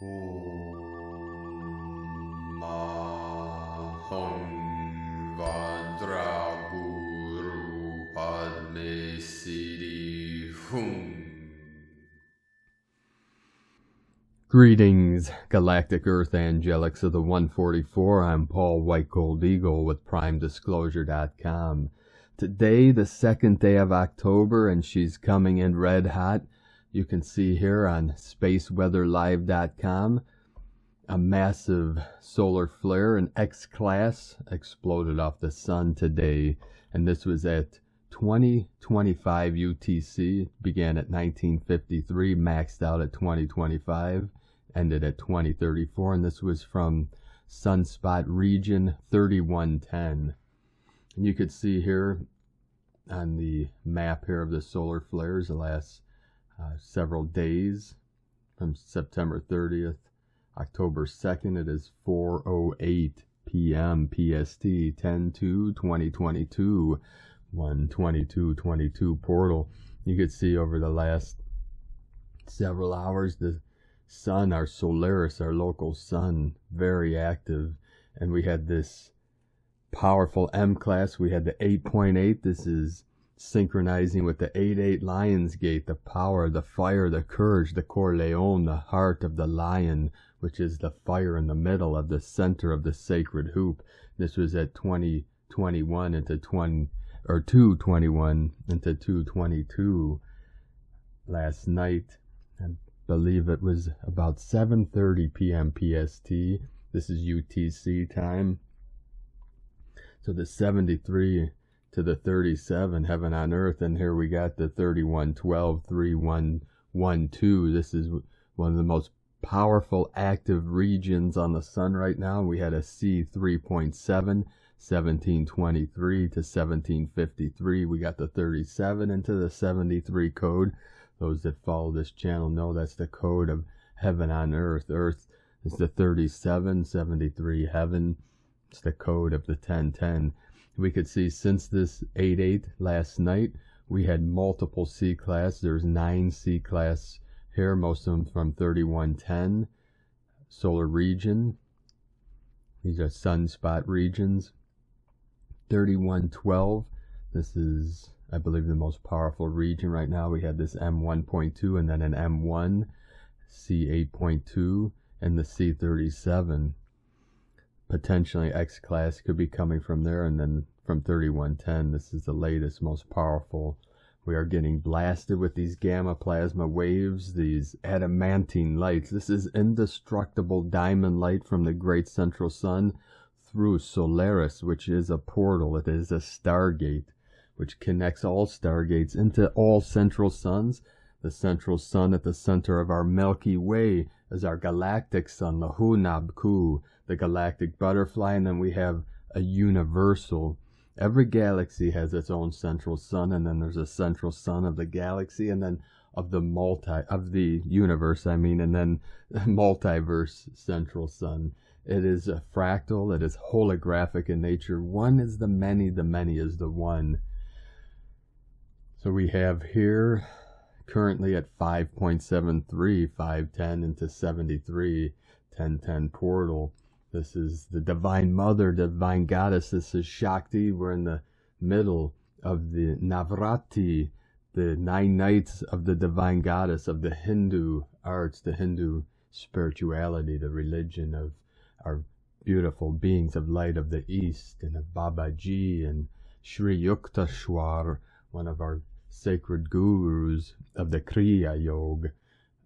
Om Maham Vadra Guru Padme Siddhi Hum. Greetings, Galactic Earth Angelics of the 144. I'm Paul White Gold Eagle with PrimeDisclosure.com. Today, the second day of October, and she's coming in red hot. You can see here on SpaceWeatherLive.com a massive solar flare, an X-class, exploded off the sun today. And this was at 2025 UTC, began at 1953, maxed out at 2025, ended at 2034, and this was from Sunspot Region 3110. And you could see here on the map here of the solar flares the last several days from September 30th, October 2nd. It is 4:08 p.m. PST, 10/2/2022, 1:22:22 portal. You could see over the last several hours the sun, our Solaris, our local sun, very active, and we had this powerful M class. We had the 8.8. This is synchronizing with the 8.8 Lion's Gate, the power, the fire, the courage, the Corleone, the heart of the lion, which is the fire in the middle of the center of the sacred hoop. This was at 2021 into 221 into 222 last night. I believe it was about 7:30 p.m. PST. This is UTC time. So the 73 to the 37, heaven on earth, and here we got the 3112, 3112. This is one of the most powerful active regions on the sun right now. We had a C 3.7, 1723 to 1753. We got the 37 into the 73 code. Those that follow this channel know that's the code of heaven on earth. Earth is the 37, 73 heaven. It's the code of the 1010. We could see since this 8.8 last night, we had multiple C-class. There's 9 C-class here, most of them from 3110 solar region. These are sunspot regions. 3112, this is, I believe, the most powerful region right now. We had this M1.2 and then an M1, C8.2, and the C37. Potentially X-class could be coming from there, and then from 3110, this is the latest, most powerful. We are getting blasted with these gamma plasma waves, these adamantine lights. This is indestructible diamond light from the great central sun through Solaris, which is a portal. It is a stargate, which connects all stargates into all central suns. The central sun at the center of our Milky Way is our galactic sun, the Hunabku, the galactic butterfly, and then we have a universal. Every galaxy has its own central sun, and then there's a central sun of the galaxy, and then of the universe, and then multiverse central sun. It is a fractal, it is holographic in nature. One is the many is the one. So we have here currently at 5.73, 510 into 73, 1010 portal. This is the Divine Mother, Divine Goddess. This is Shakti. We're in the middle of the Navratri, the 9 nights of the Divine Goddess, of the Hindu arts, the Hindu spirituality, the religion of our beautiful beings of light of the East, and of Babaji and Sri Yukteswar, one of our sacred gurus of the Kriya Yoga,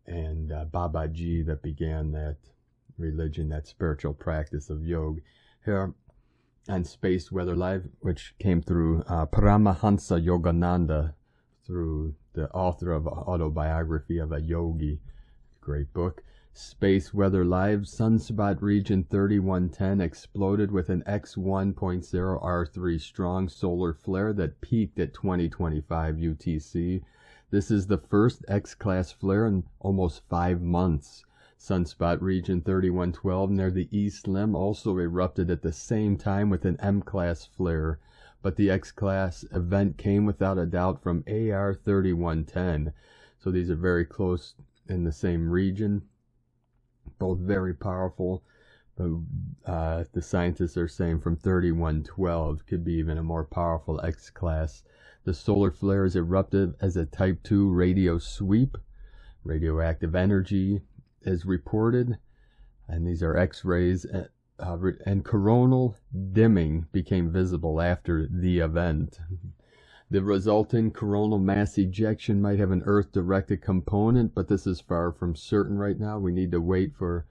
and Babaji that began that religion, that spiritual practice of yoga. Here on Space Weather Live, which came through Paramahansa Yogananda, through the author of Autobiography of a Yogi, great book. Space Weather Live, Sunspot Region 3110 exploded with an X1.0 R3 strong solar flare that peaked at 2025 UTC. This is the first X-class flare in almost 5 months. Sunspot Region 3112 near the East Limb also erupted at the same time with an M-class flare, but the X-class event came without a doubt from AR 3110. So these are very close in the same region. both very powerful. But the scientists are saying from 3112 could be even a more powerful X-class. The solar flare is eruptive as a Type 2 radio sweep. Radioactive energy is reported, and these are X-rays, and coronal dimming became visible after the event. The resulting coronal mass ejection might have an Earth-directed component, but this is far from certain right now. We need to wait for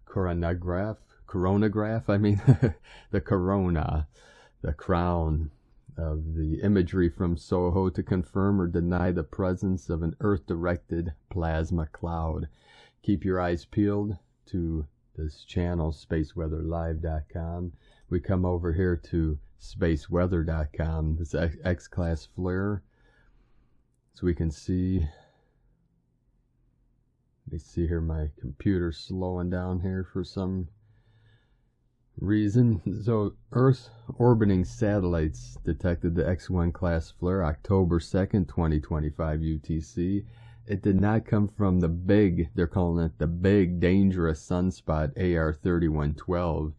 coronagraph, the corona, the crown of the imagery from SOHO to confirm or deny the presence of an Earth-directed plasma cloud. Keep your eyes peeled to this channel, spaceweatherlive.com. We come over here to spaceweather.com, this X-class flare, so we can see. Let me see here, my computer's slowing down here for some reason. So Earth orbiting satellites detected the X1 class flare October 2nd, 2025 UTC. It did not come from the big, they're calling it the big dangerous sunspot AR3112.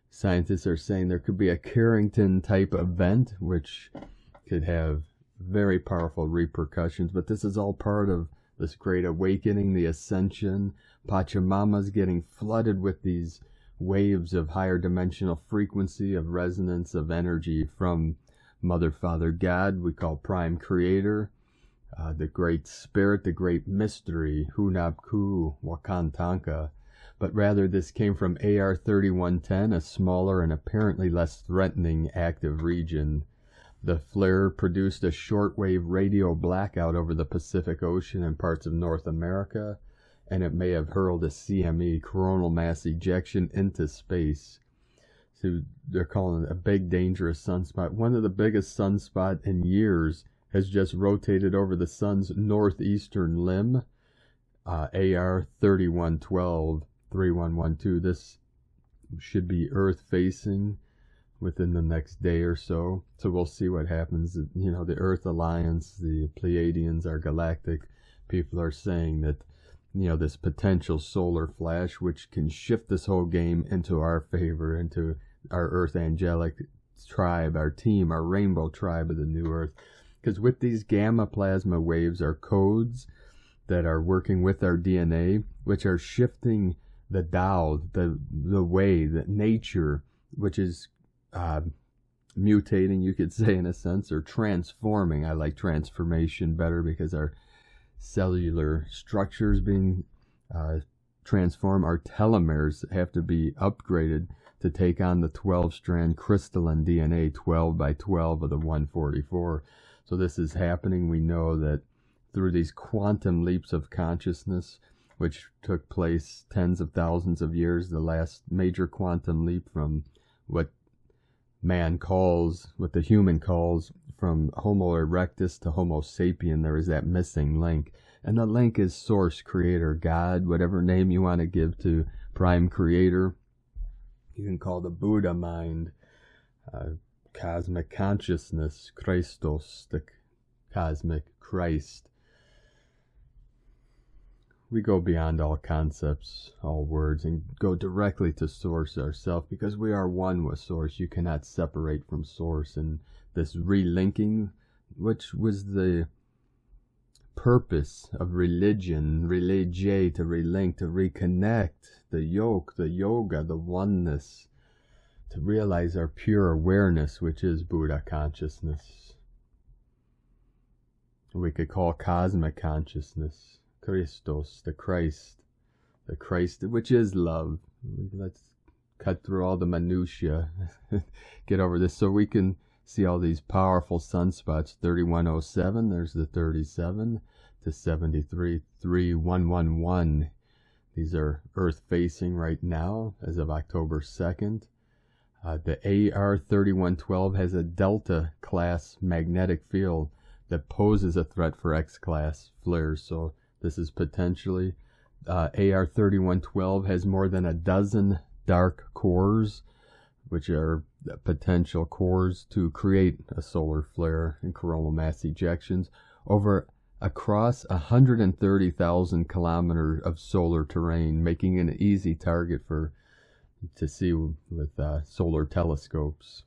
Scientists are saying there could be a Carrington type event which could have very powerful repercussions, but this is all part of this great awakening, the ascension. Pachamama's getting flooded with these waves of higher dimensional frequency, of resonance, of energy from Mother, Father, God, we call Prime Creator, the Great Spirit, the Great Mystery, Hunabku, Wakantanka. But rather this came from AR3110, a smaller and apparently less threatening active region. The flare produced a shortwave radio blackout over the Pacific Ocean and parts of North America, and it may have hurled a CME, coronal mass ejection, into space. So they're calling it a big dangerous sunspot. One of the biggest sunspots in years has just rotated over the sun's northeastern limb, AR3112, 3112. This should be Earth facing within the next day or so. So we'll see what happens. You know, the Earth Alliance, the Pleiadians, our galactic people are saying that, you know, this potential solar flash, which can shift this whole game into our favor, into our Earth angelic tribe, our team, our rainbow tribe of the new Earth. Because with these gamma plasma waves are codes that are working with our DNA, which are shifting the Tao, the way, the nature, which is mutating, you could say, in a sense, or transforming. I like transformation better because our cellular structures being transformed. Our telomeres have to be upgraded to take on the 12-strand crystalline DNA, 12 by 12 of the 144. So this is happening. We know that through these quantum leaps of consciousness, which took place tens of thousands of years, the last major quantum leap from what man calls, what the human calls, from Homo erectus to Homo sapien, there is that missing link. And the link is Source, Creator, God, whatever name you want to give to Prime Creator. You can call the Buddha mind, cosmic consciousness, Christos, the cosmic Christ. We go beyond all concepts, all words, and go directly to Source ourselves, because we are one with Source. You cannot separate from Source. And this relinking, which was the purpose of religion, religier, to relink, to reconnect, the yoke, the yoga, the oneness, to realize our pure awareness, which is Buddha consciousness. We could call cosmic consciousness Christos, the Christ, which is love. Let's cut through all the minutiae, get over this, so we can see all these powerful sunspots. 3107, there's the 37 to 73, 3111. These are Earth facing right now as of October 2nd. The AR3112 has a Delta class magnetic field that poses a threat for X class flares. So this is potentially, AR3112 has more than a dozen dark cores, which are potential cores to create a solar flare and coronal mass ejections. Over across 130,000 kilometers of solar terrain, making it an easy target to see with solar telescopes.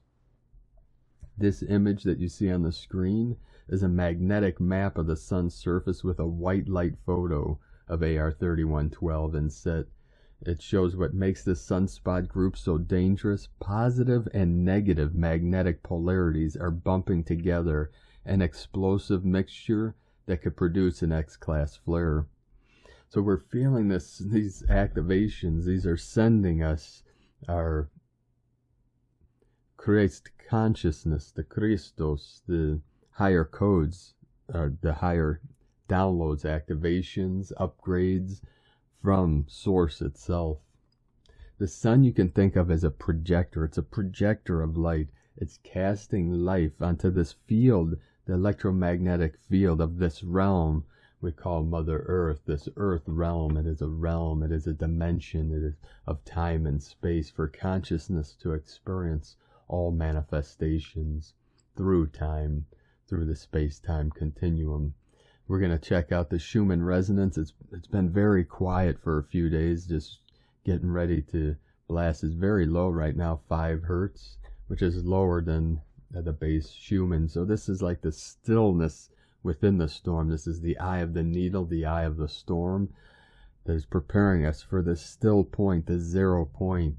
This image that you see on the screen is a magnetic map of the sun's surface with a white light photo of AR 3112 inset. It shows what makes this sunspot group so dangerous. Positive and negative magnetic polarities are bumping together, an explosive mixture that could produce an X-class flare. So we're feeling these activations. These are sending us our Christ consciousness, the Christos, the higher codes, the higher downloads, activations, upgrades from source itself. The sun you can think of as a projector. It's a projector of light. It's casting life onto this field, the electromagnetic field of this realm we call Mother Earth, this Earth realm. It is a dimension, it is of time and space for consciousness to experience all manifestations through time, through the space-time continuum. We're going to check out the Schumann resonance. It's been very quiet for a few days, just getting ready to blast. It's very low right now, 5 hertz, which is lower than the base Schumann. So this is like the stillness within the storm. This is the eye of the needle, the eye of the storm that is preparing us for the still point, the 0 point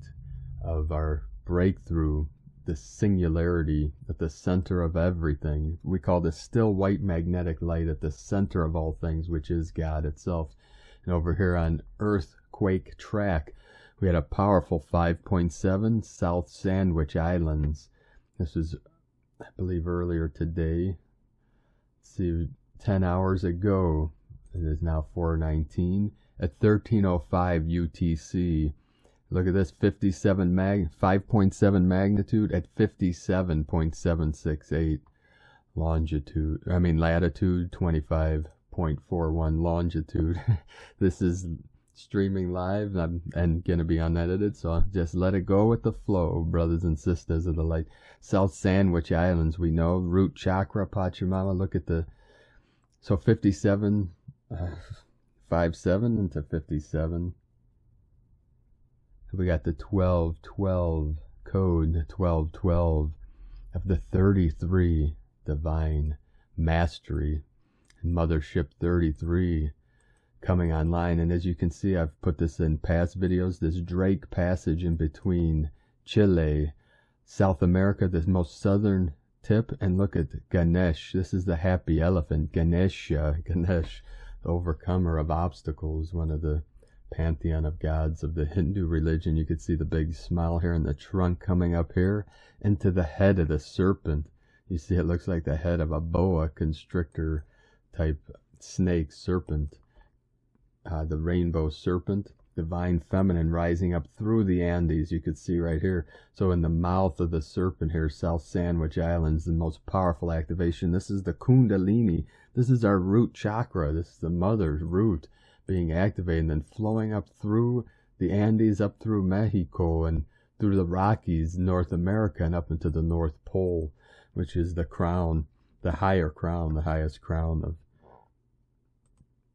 of our breakthrough, the singularity at the center of everything. We call the still white magnetic light at the center of all things, which is God itself. And over here on Earthquake Track, we had a powerful 5.7 South Sandwich Islands. This was, I believe, earlier today. Let's see, 10 hours ago. It is now 4:19 at 13:05 UTC. Look at this, 5.7 magnitude at 57.768 latitude, 25.41 longitude. This is streaming live and going to be unedited, so just let it go with the flow, brothers and sisters of the light. South Sandwich Islands, we know, root chakra, Pachamama. Look at so 57, 57 into 57. We got the 1212 code, 1212 of the 33 divine mastery, and Mothership 33 coming online. And as you can see, I've put this in past videos, this Drake passage in between Chile, South America, the most southern tip, and look at Ganesh. This is the happy elephant, Ganesh, the overcomer of obstacles, one of the pantheon of gods of the Hindu religion. You could see the big smile here in the trunk coming up here into the head of the serpent. You see it looks like the head of a boa constrictor type snake serpent. The rainbow serpent, divine feminine rising up through the Andes. You could see right here. So in the mouth of the serpent here, South Sandwich Islands, the most powerful activation. This is the Kundalini. This is our root chakra. This is the mother's root being activated and then flowing up through the Andes, up through Mexico and through the Rockies, North America, and up into the North Pole, which is the crown, the higher crown, the highest crown of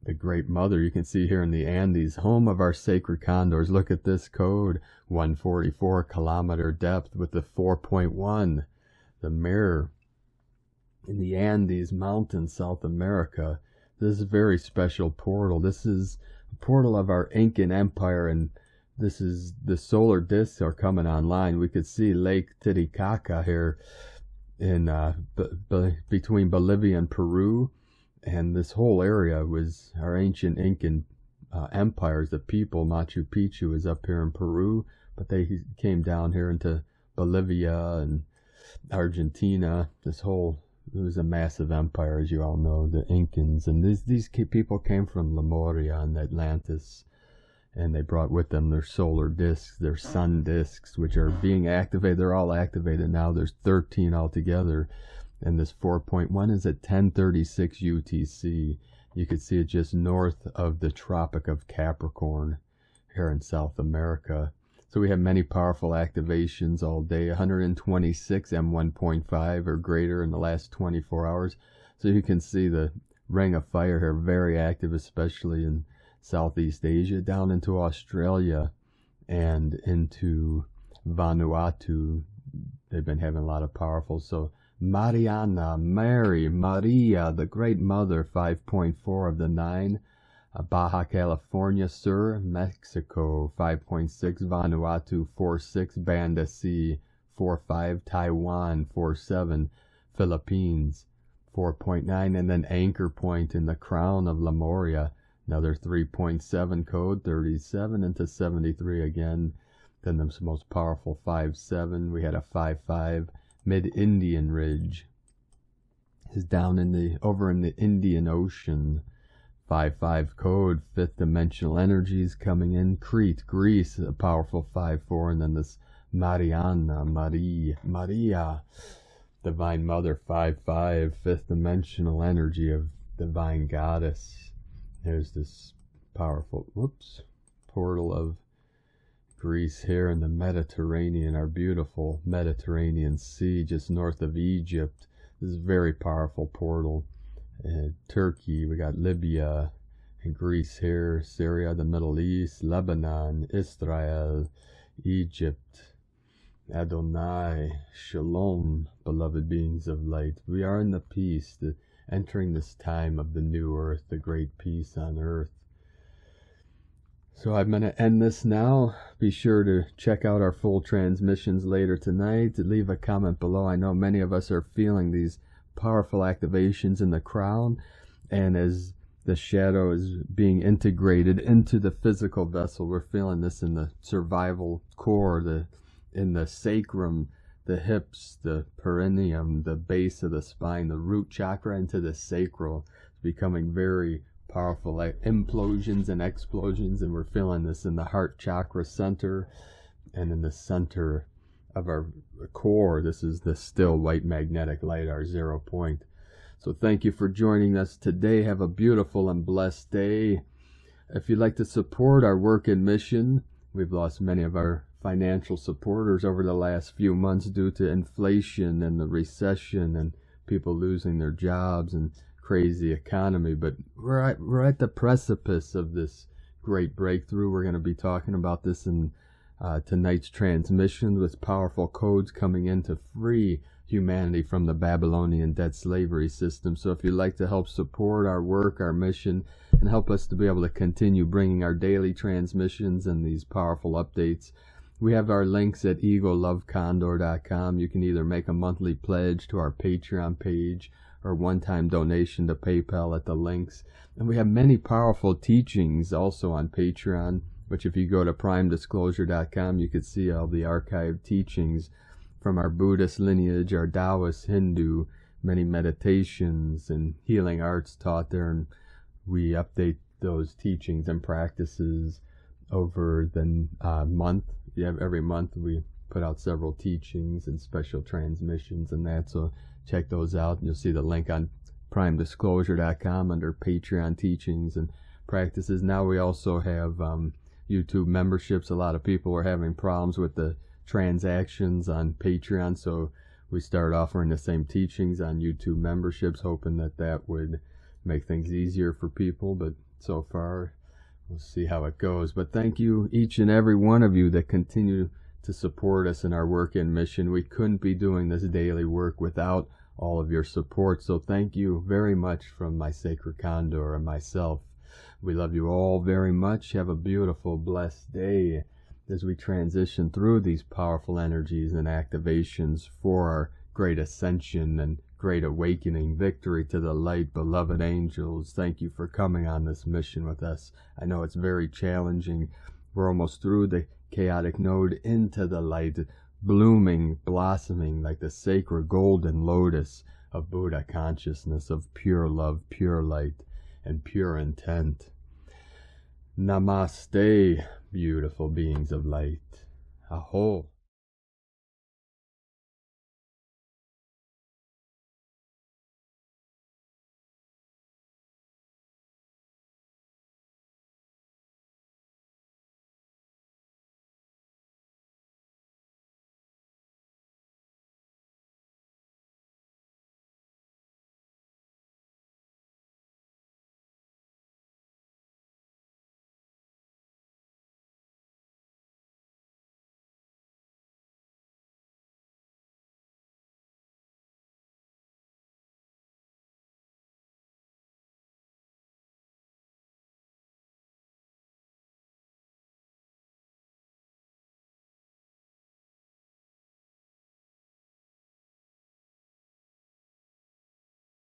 the Great Mother. You can see here in the Andes, home of our sacred condors. Look at this code, 144 kilometer depth with the 4.1, the mirror in the Andes Mountains, South America. This is a very special portal. This is a portal of our Incan Empire, and this is the solar discs are coming online. We could see Lake Titicaca here in between Bolivia and Peru, and this whole area was our ancient Incan empires. The people, Machu Picchu, is up here in Peru, but they came down here into Bolivia and Argentina. It was a massive empire, as you all know, the Incans. And these people came from Lemuria and Atlantis, and they brought with them their solar discs, their sun discs, which are being activated. They're all activated now. There's 13 altogether, and this 4.1 is at 10:36 UTC. You can see it just north of the Tropic of Capricorn here in South America. So we have many powerful activations all day, 126 M1.5 or greater in the last 24 hours. So you can see the ring of fire here, very active, especially in Southeast Asia, down into Australia and into Vanuatu. They've been having a lot of powerful. So Mariana, Mary, Maria, the Great Mother, 5.4 of the 9. Baja California Sur, Mexico, 5.6. Vanuatu, 4.6. Banda C, 4.5. Taiwan, 4.7. Philippines, 4.9. And then Anchor Point in the Crown of Lemuria, another 3.7 code, 37 into 73 again. Then the most powerful 5.7. We had a 5.5. Mid-Indian Ridge is down in the over in the Indian Ocean. 5.5 code, 5th dimensional energies coming in. Crete, Greece, a powerful 5.4, and then this Mariana, Maria, Divine Mother, 5.5, 5th dimensional energy of Divine Goddess. There's this powerful, portal of Greece here in the Mediterranean, our beautiful Mediterranean Sea, just north of Egypt. This is a very powerful portal. Turkey, we got Libya and Greece here, Syria, the Middle East, Lebanon, Israel, Egypt, Adonai, Shalom, beloved beings of light. We are in the peace, entering this time of the new earth, the great peace on earth. So I'm going to end this now. Be sure to check out our full transmissions later tonight. Leave a comment below. I know many of us are feeling these powerful activations in the crown, and as the shadow is being integrated into the physical vessel, we're feeling this in the survival core, in the sacrum, the hips, the perineum, the base of the spine, the root chakra into the sacral. It's becoming very powerful, like implosions and explosions, and we're feeling this in the heart chakra center and in the center of our core. This is the still white magnetic light, our 0 point. So thank you for joining us today. Have a beautiful and blessed day. If you'd like to support our work and mission, we've lost many of our financial supporters over the last few months due to inflation and the recession and people losing their jobs and crazy economy. But we're at the precipice of this great breakthrough. We're going to be talking about this in tonight's transmission, with powerful codes coming in to free humanity from the Babylonian debt slavery system. So if you'd like to help support our work, our mission, and help us to be able to continue bringing our daily transmissions and these powerful updates, we have our links at egolovecondor.com. You can either make a monthly pledge to our Patreon page or one-time donation to PayPal at the links. And we have many powerful teachings also on Patreon, which if you go to primedisclosure.com, you could see all the archived teachings from our Buddhist lineage, our Taoist, Hindu, many meditations and healing arts taught there. And we update those teachings and practices over the month. Every month we put out several teachings and special transmissions and that. So check those out, and you'll see the link on primedisclosure.com under Patreon teachings and practices. Now we also have YouTube memberships. A lot of people were having problems with the transactions on Patreon, so we started offering the same teachings on YouTube memberships, hoping that would make things easier for people. But so far, we'll see how it goes. But thank you, each and every one of you that continue to support us in our work and mission. We couldn't be doing this daily work without all of your support. So thank you very much from my sacred condor and myself. We love you all very much. Have a beautiful, blessed day as we transition through these powerful energies and activations for our great ascension and great awakening. Victory to the light, beloved angels. Thank you for coming on this mission with us. I know it's very challenging. We're almost through the chaotic node into the light, blooming, blossoming like the sacred golden lotus of Buddha consciousness, of pure love, pure light, and pure intent. Namaste, beautiful beings of light. Aho.